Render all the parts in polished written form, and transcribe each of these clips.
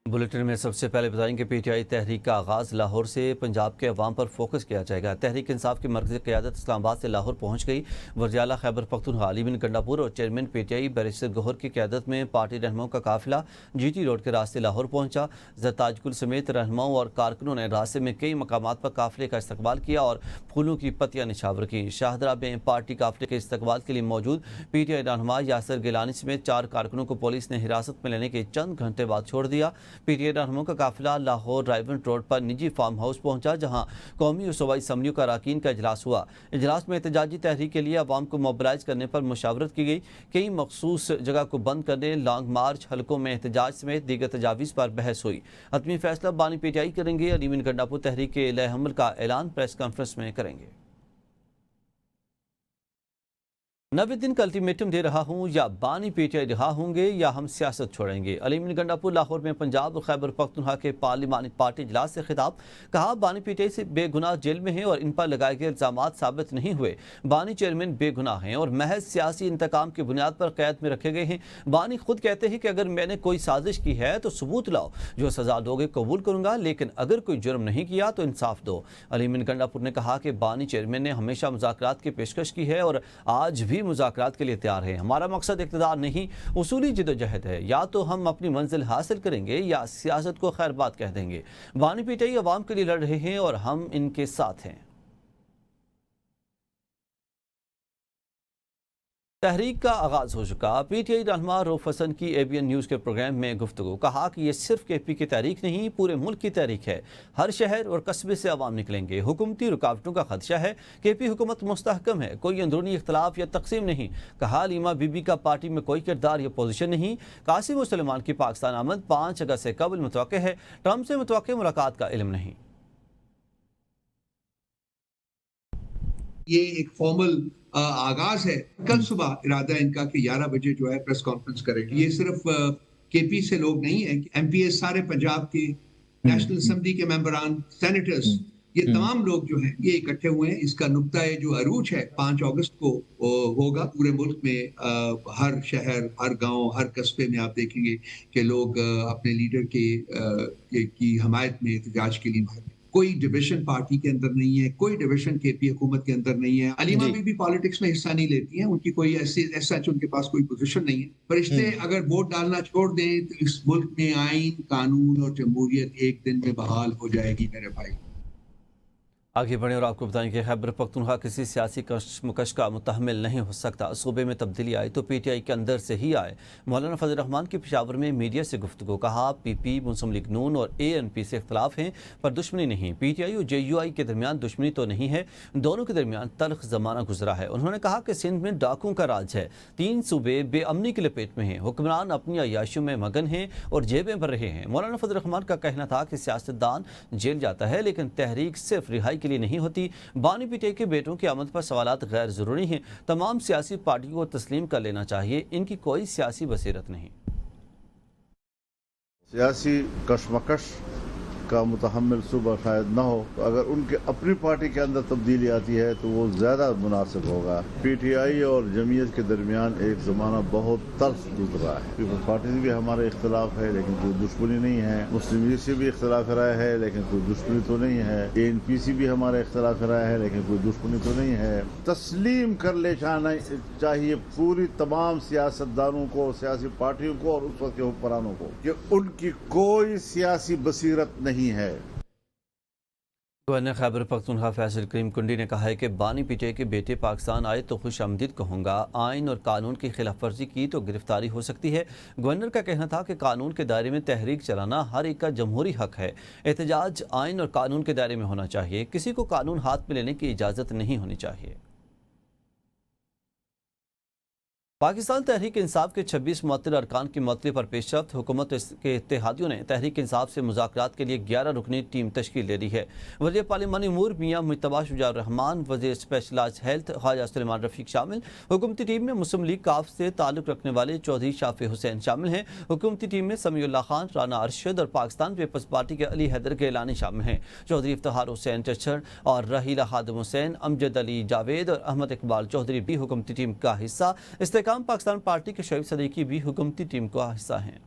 Bulletin में सबसे पहले बताएंगे पीटीआई तहरीक का आगाज लाहौर से पंजाब के अवाम पर फोकस किया जाएगा। तहरीक इंसाफ की मरकज़ी क़यादत इस्लामाबाद से लाहौर पहुंच गई। वज़ीर-ए-आला खैबर पख्तूनख्वा अली बिन गंडापुर और चेयरमैन पीटीआई बैरिस्टर गौहर की क़यादत में पार्टी रहनुमाओं का काफिला जीटी रोड के रास्ते लाहौर पहुंचा। जरताजगुल समेत रहनुमाओं और कारकुनों ने रास्ते में कई मकामात पर काफिले का इस्तकबाल किया और फूलों की पत्तियां निछावर की। शाहदरा में पार्टी काफिले के इस्तकबाल के लिए मौजूद पीटीआई रहनुमा यासर गिलानी समेत 4 कारकुनों को पुलिस ने हिरासत में लेने के चंद घंटे बाद छोड़ दिया। पीटीआई रहनुमाओं का काफिला लाहौर रायवन रोड पर निजी फार्म हाउस पहुंचा, जहां कौमी और सूबाई असम्बलियों का अरकान का इजलास हुआ। इजलास में एहतजाजी तहरीक के लिए अवाम को मोबिलाइज करने पर मुशावरत की गई। कई मखसूस जगह को बंद करने, लॉन्ग मार्च, हलकों में एहतजाज समेत दीगर तजावीज़ पर बहस हुई। हतमी फैसला बानी पीटीआई करेंगे। अली बिन गंडापुर तहरीक के लय हमल का ऐलान प्रेस कॉन्फ्रेंस में करेंगे। 90 दिन का अल्टीमेटम दे रहा हूं, या बानी पीटीआई रहा होंगे या हम सियासत छोड़ेंगे। अली बिन गंडापुर लाहौर में पंजाब और खैबर पख्तूनख्वा के पार्लिमानी पार्टी इजलास से खिताब। कहा, बानी पीटीआई से बेगुनाह जेल में हैं और इन पर लगाए गए इल्जामात साबित नहीं हुए। बानी चेयरमैन बेगुनाह हैं और महज सियासी इंतकाम की बुनियाद पर कैद में रखे गए हैं। बानी खुद कहते हैं कि अगर मैंने कोई साजिश की है तो सबूत लाओ, जो सजा दोगे कबूल करूंगा, लेकिन अगर कोई जुर्म नहीं किया तो इंसाफ दो। अली बिन गंडापुर ने कहा कि बानी चेयरमैन ने हमेशा मुज़ाकरात की पेशकश की है और आज भी मुज़ाकरात के लिए तैयार है। हमारा मकसद इक़्तिदार नहीं, उसूली जिद्दोजहद है। या तो हम अपनी मंजिल हासिल करेंगे या सियासत को खैर बात कह देंगे। बानी पीटीआई अवाम के लिए लड़ रहे हैं और हम इनके साथ हैं। तहरीक का आगाज हो चुका। पीटीआई रहनुमा रऊफ हसन की एबीएन न्यूज़ के प्रोग्राम में गुफ्तगू। कहा कि ये सिर्फ केपी की तहरीक नहीं, पूरे मुल्क की तहरीक है। हर शहर और कस्बे से अवाम निकलेंगे। हुकूमती रुकावटों का खदशा है। केपी हुकूमत मुस्तहकम है, कोई अंदरूनी इख्तलाफ या तकसीम नहीं। कहा, लीमा बीबी का पार्टी में कोई किरदार या पोजीशन नहीं। कासिम और सलेमान की पाकिस्तान आमद 5 अगस्त से कबल मुतवक्के है। ट्रंप से मुतवक्के मुलाकात का इल्म नहीं। ये एक फॉर्मल आगाज है। कल सुबह इरादा इनका कि 11 बजे जो है प्रेस कॉन्फ्रेंस करेंगे। ये सिर्फ केपी से लोग नहीं है, एमपीएस सारे पंजाब के, नेशनल असेंबली के मेंबरान, सेनेटर्स, ये तमाम लोग जो हैं ये इकट्ठे हुए हैं। इसका नुक्ता जो अरूज है 5 अगस्त को होगा। पूरे मुल्क में हर शहर, हर गांव, हर कस्बे में आप देखेंगे कि लोग अपने लीडर की हमायत में एहतजाज के लिए। कोई डिविजन पार्टी के अंदर नहीं है, कोई डिविजन केपी हुकूमत के अंदर नहीं है। अलीमा भी पॉलिटिक्स में हिस्सा नहीं लेती हैं, उनकी कोई ऐसा उनके पास कोई पोजीशन नहीं है। फरिश्ते अगर वोट डालना छोड़ दें तो इस मुल्क में आइन, कानून और जमहूरियत एक दिन में बहाल हो जाएगी मेरे भाई। आगे बढ़े और आपको बताएं कि खैबर पख्तूनख्वा किसी सियासी कशमकश का मुतहम्मिल नहीं हो सकता। सूबे में तब्दीली आई तो पीटीआई के अंदर से ही आए। मौलाना फजल रहमान की पेशावर में मीडिया से गुफ्तगू। कहा, पीपी, मुस्लिम लीग नून और एएनपी से इख्तलाफ हैं पर दुश्मनी नहीं। पीटीआई और जेयूआई के दरमियान दुश्मनी तो नहीं है, दोनों के दरमियान तल्ख ज़माना गुजरा है। उन्होंने कहा कि सिंध में डाकुओं का राज है, 3 सूबे बेअमनी की लपेट में हैं, हुक्मरान अपनी अयाशियों में मगन हैं और जेबें भर रहे हैं। मौलाना फजल रहमान का कहना था कि सियासतदान जेल जाता है लेकिन तहरीक सिर्फ रिहाई के लिए नहीं होती। बानी पीटीआई के बेटों की आमद पर सवालात गैर जरूरी हैं। तमाम सियासी पार्टियों को तस्लीम कर लेना चाहिए, इनकी कोई सियासी बसीरत नहीं। सियासी कशमकश का मुतहम्मिल सुबह शायद न हो, तो अगर उनके अपनी पार्टी के अंदर तब्दीली आती है तो वो ज़्यादा मुनासिब होगा। पीटीआई और जमीयत के दरमियान एक ज़माना बहुत तल्ख गुजरा है। पीपल्स पार्टी से भी हमारा इख्तलाफ है लेकिन कोई दुश्मनी नहीं है। मुस्लिम लीग से भी इख्तलाफ राय है लेकिन कोई दुश्मनी तो नहीं है। एएनपी से भी हमारा इख्तलाफ राय है लेकिन कोई दुश्मनी तो नहीं है। तस्लीम कर ले चाहिए पूरी तमाम सियासतदानों को, सियासी पार्टियों को और उस वक्त के हुक्मरानों को कि उनकी कोई सियासी बसीरत नहीं है। गवर्नर खैबर पख्तूनख्वा फैसल करीम कुंडी ने कहा है कि बानी पीटीआई के बेटे पाकिस्तान आए तो खुश आमदीद कहूँगा। आइन और कानून की खिलाफ वर्जी की तो गिरफ्तारी हो सकती है। गवर्नर का कहना था कि कानून के दायरे में तहरीक चलाना हर एक का जमहूरी हक है। एहतजाज आइन और कानून के दायरे में होना चाहिए, किसी को कानून हाथ में लेने की इजाज़त नहीं होनी चाहिए। पाकिस्तान तहरीक इंसाफ के 26 मुअत्तल अरकान की मुअत्तली पर पेशरफ्त। हुकूमत के इत्तेहादियों ने तहरीक इंसाफ से मुज़ाकरात के लिए 11 रुकनी टीम तश्कील दे दी है। वज़ीर पार्लिमानी उमूर मियां मुज्तबा शुजा रहमान, वज़ीर स्पेशलाइज्ड हेल्थ ख्वाजा सुलेमान रफ़ीक शामिल। हुकूमती टीम में मुस्लिम लीग काफ से ताल्लुक़ रखने वाले चौधरी शाफी हुसैन शामिल हैं। हुकूमती टीम में समीउल्लाह खान, राना अरशद और पाकिस्तान पीपल्स पार्टी के अली हैदर गिलानी शामिल हैं। चौधरी इफ्तिखार हुसैन चच्छर और रहीला खादिम हुसैन, अमजद अली जावेद और अहमद इकबाल चौधरी भी हुकूमती टीम का हिस्सा। इस्तेकाम पाकिस्तान पार्टी के शोएब सदीकी भी हुकूमती टीम का हिस्सा हैं।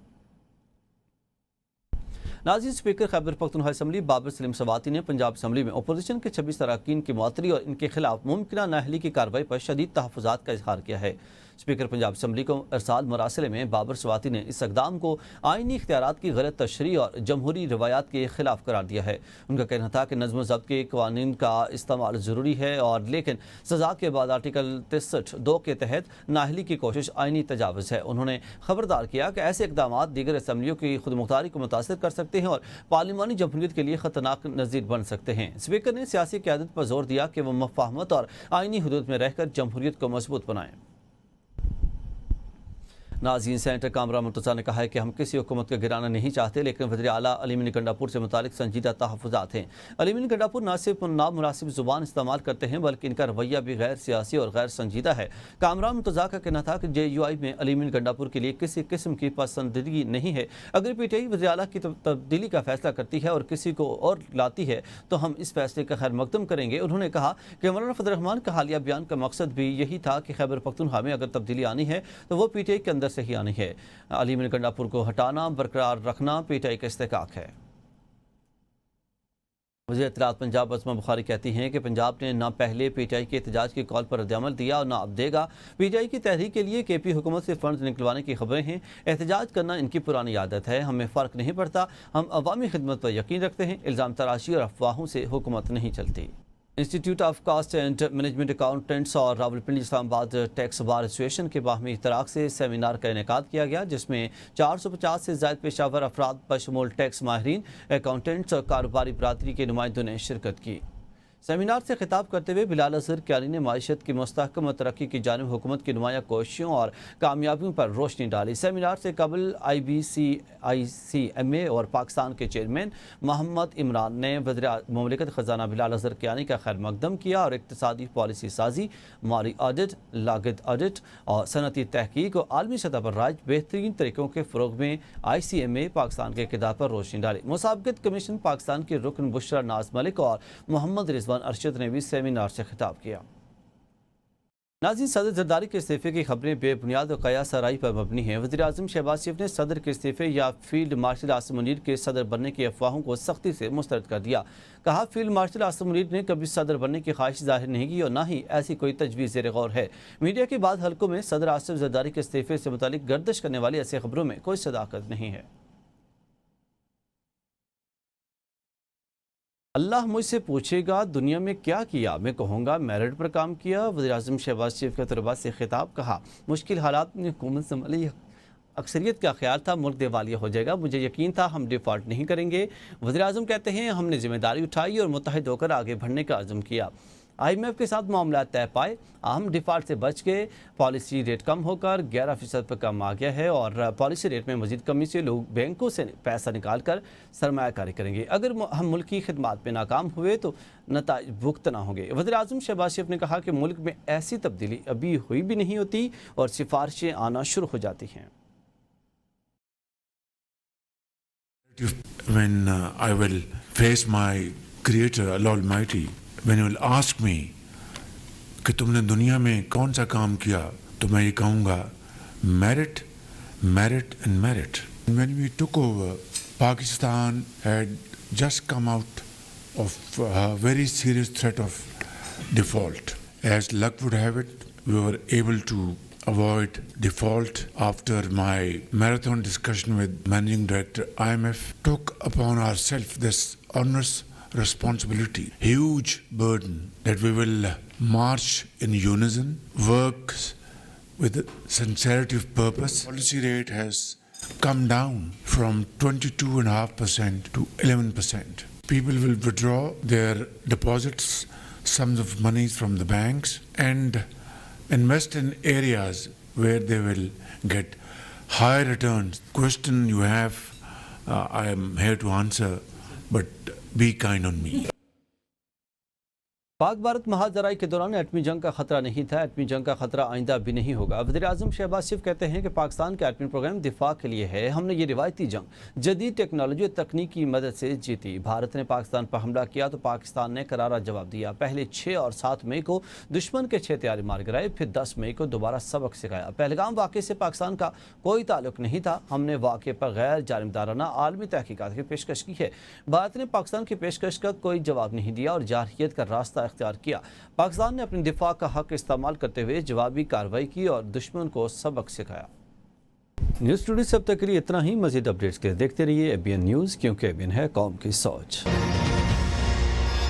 नाज़रीन, स्पीकर खैबर पख्तूनख्वा असम्बली बाबर सलीम सवाती ने पंजाब असम्बली में अपोजिशन के 26 अरकान की मुअत्तली और इनके खिलाफ मुमकिन नाअहली की कार्रवाई पर शदीद तहफ़्फ़ुज़ात का इज़हार किया है। स्पीकर पंजाब असम्बली को अरसाल मरासिले में बाबर सवाती ने इस इक़दाम को आइनी इख्तियारात की गलत तशरीह और जमहूरी रवायात के खिलाफ करार दिया है। उनका कहना था कि नज़्म ज़ब्त के क़वानीन का इस्तेमाल ज़रूरी है और लेकिन सज़ा के बाद आर्टिकल 63(2) के तहत नाअहली की कोशिश आइनी तजावुज़ है। उन्होंने खबरदार किया कि ऐसे इक़दाम दीगर असम्बलियों की खुदमुख्तारी को मुतासर कर सकते हैं और पार्लिमानी जमहूरियत के लिए ख़तरनाक नज़ीर बन सकते हैं। स्पीकर ने सियासी क़यादत पर जोर दिया कि वह मफाहमत और आइनी हदूद में रहकर जमहूरियत को मजबूत बनाएं। नाज़रीन, सेनेटर कामरान मुर्तज़ा ने कहा है कि हम किसी हुकूमत का गिराना नहीं चाहते, लेकिन वज़ीर आला अली मीन गंडापुर से मुतालिक संजीदा तहफ़्फ़ुज़ात हैं। अली मीन गंडापुर न सिर्फ नामुनासिब ज़ुबान इस्तेमाल करते हैं बल्कि इनका रवैया भी गैर सियासी और गैर संजीदा है। कामरान मुर्तज़ा का कहना था कि JUI में अली मीन गंडापुर के लिए किसी किस्म की पसंदीदगी नहीं है। अगर PTI वज़ीर आला की तब्दीली का फैसला करती है और किसी को और लाती है तो हम इस फैसले का खैर मकदम करेंगे। उन्होंने कहा कि मौलाना फजल रहमान का हालिया बयान का मकसद भी यही था कि खैबर पख्तूनख्वा में अगर तब्दीली आनी है तो वो PTI के अंदर से ही आनी है। अली मीन गंडापुर को हटाना, बरकरार रखना PTI का इस्तेहकाक है। वज़ीर इत्तलाआत पंजाब अस्मा बुखारी कहती हैं कि पंजाब ने न पहले PTI के एहतजाज की कॉल पर रद्दअमल दिया और न अब देगा। PTI की तहरीक के लिए KP हुकूमत से फंड निकलवाने की खबरें हैं। एहतजाज करना इनकी पुरानी आदत है, हमें फ़र्क नहीं पड़ता। हम अवामी खिदमत पर यकीन रखते हैं। इल्ज़ाम तराशी और अफवाहों से हुकूमत नहीं चलती। Institute of Cost and Management Accountants और Rawalpindi Islamabad Tax Bar Association के बाहमी इश्तराक से सेमिनार का इनेकाद किया गया, जिसमें 450 से ज़ायद पेशावर अफराद बशमूल टैक्स माहिरीन, अकाउंटेंट्स और कारोबारी बरादरी के नुमाइंदों ने शिरकत की। सेमिनार से खिताब करते हुए बिलाल अज़हर क्यानी ने माइशत की मुस्तहकम और तरक्की की जानिब हुकूमत की नुमाया कोशिशों और कामयाबियों पर रोशनी डाली। सेमिनार से कबल IBCICMA और पाकिस्तान के चेयरमैन मोहम्मद इमरान ने वज़ीर मुमलिकत ख़जाना बिलाल अज़हर क्यानी का खैर मकदम किया और इक़्तिसादी पॉलिसी साजी, माली ऑडिट, लागत ऑडिट और सनती तहकीक और आलमी सतह पर राज बेहतरीन तरीक़ों के फ़रोग़ में ICMA पाकिस्तान के किरदार पर रोशनी डाली। मुसाबकत कमीशन पाकिस्तान के रुकन बुशरा नाज मलिक और मोहम्मद अरशद ने भी सेमिनार से खिताब किया। नाज़रीन, सदर जरदारी के इस्तीफे की खबरें बेबुनियाद और कयास आराई पर मबनी हैं। वज़ीर आज़म शहबाज शरीफ ने सदर के इस्तीफे या फील्ड मार्शल आसिम मुनीर के सदर बनने की अफवाहों को सख्ती से मुस्तरद कर दिया। कहा, फील्ड मार्शल आसिम मुनीर ने कभी सदर बनने की ख्वाहिश जाहिर नहीं की और ना ही ऐसी कोई तजवीज़ ज़ेर गौर है। मीडिया के बाद हल्कों में सदर आसिफ जरदारी के इस्तीफे से मुतालिक गर्दिश करने वाली ऐसी खबरों में कोई सदाकत नहीं है। अल्लाह मुझसे पूछेगा दुनिया में क्या किया, मैं कहूँगा मेरिट पर काम किया। वज़ीर आज़म शहबाज शरीफ का तलबा से खिताब। कहा, मुश्किल हालात में हुकूमत संभाली, अक्सरियत का ख्याल था मुल्क दिवालिया हो जाएगा, मुझे यकीन था हम डिफ़ॉल्ट नहीं करेंगे। वज़ीर आज़म कहते हैं, हमने जिम्मेदारी उठाई और मुत्तहिद होकर आगे बढ़ने का अज़म किया। IMF के साथ मामला तय पाए, हम डिफ़ॉल्ट से बच गए, पॉलिसी रेट कम होकर 11% पर कम आ गया है और पॉलिसी रेट में मज़ीद कमी से लोग बैंकों से पैसा निकाल कर सरमायाकारी करेंगे। अगर हम मुल्क की खिदमत में नाकाम हुए तो नताइज भुगतना होंगे। वज़ीर आज़म शहबाज शरीफ ने कहा कि मुल्क में ऐसी तब्दीली अभी हुई भी नहीं होती और सिफारिशें आना शुरू हो जाती हैं। When I will face my Creator, Allah Almighty, when He will ask me कि तुमने दुनिया में कौन सा काम किया, तो मैं ये कहूँगा merit, merit and merit. When we took over, Pakistan had just come out of a very serious threat of default. As luck would have it, we were able to avoid default after my marathon discussion with Managing Director IMF, took upon ourselves this onerous responsibility, huge burden, that we will march in unison, work with sincerity of purpose. Policy rate has come down from 22.5% to 11%. People will withdraw their deposits, sums of monies from the banks, and invest in areas where they will get higher returns. Question you have, I am here to answer, but be kind on me. Pak Bharat महाजराई के दौरान एटमी जंग का खतरा नहीं था, एटमी जंग का खतरा आइंदा भी नहीं होगा। वज़ीर आज़म शहबाज शरीफ कहते हैं कि पाकिस्तान का एटमी प्रोग्राम दिफा के लिए है। हमने ये रिवायती जंग जदीद टेक्नोलॉजी और तकनीक की मदद से जीती। भारत ने पाकिस्तान पर हमला किया तो पाकिस्तान ने करारा जवाब दिया। पहले 6 और 7 मई को दुश्मन के 6 तैयारी मार गिराए, फिर 10 मई को दोबारा सबक सिखाया। पहलगाम वाक़े से पाकिस्तान का कोई ताल्लुक नहीं था। हमने वाक़े पर गैर जानिबदाराना आलमी तहकीकात की पेशकश की है। भारत ने पाकिस्तान की पेशकश का कोई जवाब नहीं दिया और जारहियत का रास्ता इख्तियार किया। पाकिस्तान ने अपने दिफा का हक इस्तेमाल करते हुए जवाबी कार्रवाई की और दुश्मन को सबक सिखाया। न्यूज़ स्टूडियो से अब तक के लिए इतना ही। मज़ीद अपडेट्स के लिए देखते रहिए ABN न्यूज़, क्योंकि ABN है कौम की सोच।